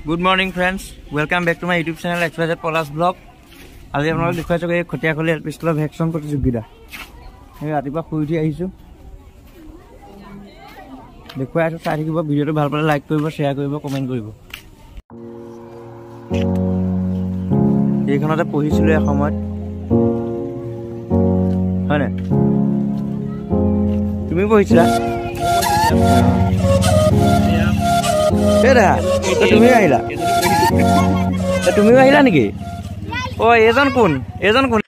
Good morning, friends. Welcome back to my YouTube channel XYZ Polas Vlog. আজি আপোনালোকক দেখুৱাইছো এই খটিয়াখলি LP স্কুলৰ vaccine প্ৰতিযোগিতা। এই ৰাতিপুৱা শুই উঠি আহিছো। দেখুৱাই আছো, চাই থাকিব। ভিডিঅ'টো ভাল পালে লাইক কৰিব, শ্বেয়াৰ কৰিব, কমেণ্ট কৰিব। এইখনতে পঢ়িছিলো এসময়ত, হয়নে? তুমি পঢ়িছিলা? তুমি আহিলা? তুমিও আহিলা নেকি? ও এজন কোন? এজন কোন?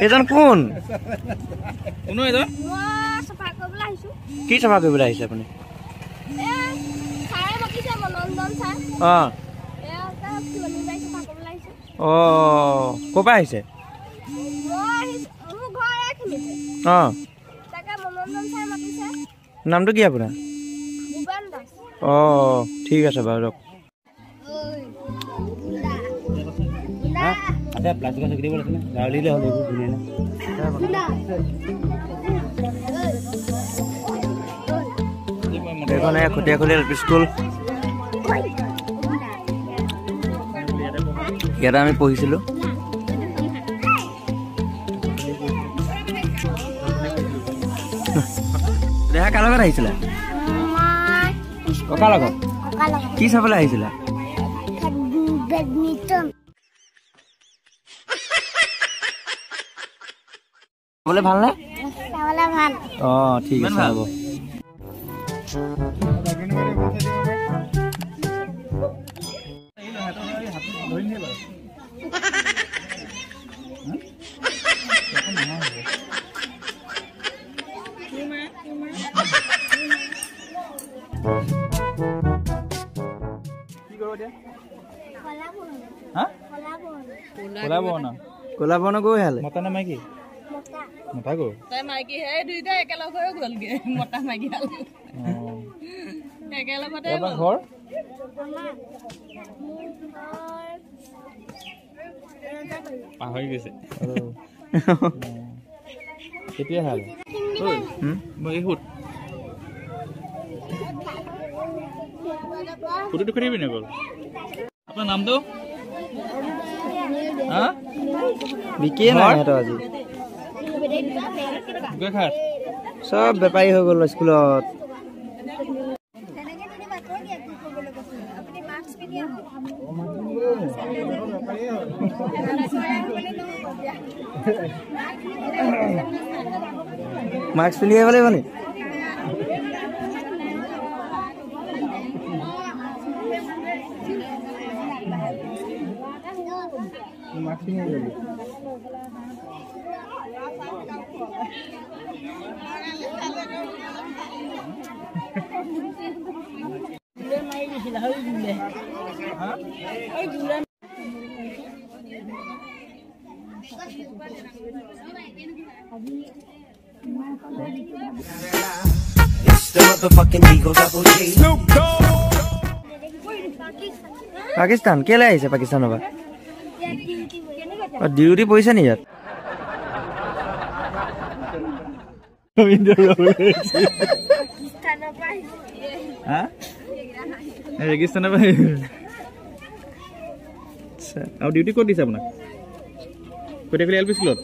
এজন কোন? কি চাফা কৰিবলৈ আহিছে আপুনি? ক'ৰ পৰা আহিছে? নামটো কি আপোনাৰ? ঠিক আছে বাৰু ৰক। এইখন খটিয়াখলি এলপি স্কুল, ইয়াতে আমি পঢ়িছিলো। দেহা কাৰ লগত আহিছিলা? ককাৰ লগত? কি চাবলৈ আহিছিলা? চাবলৈ ভালনে? ঠিক আছে হ'ব। কলা বন গৈ হালে মতা না মাইকি? মতা গো তাই মাইকি হে দুইটা একেলগ হৈ গলগে। মতা মাইকি হাল একেলগতে ঘৰ পাহৰি গৈছে। কেতিয়া হাল মই হুট ফটোটো কৰিবি নে গল? আপোনাৰ নামটো বিকিয়ে নাই সিহঁতৰ আজি। চব বেপাৰী হৈ গ'ল স্কুলত। মাস্ক পিন্ধি আহিব লাগিব নি? পাকিস্তান কেলে আহিছে? পাকিস্তানৰ পৰা ডিউটি পৰিছে নি ইয়াত? ৰেগিস্তানৰ পৰা আৰু ডিউটি ক'ত দিছে আপোনাক? খটিয়াখলি এলপি স্কুলত।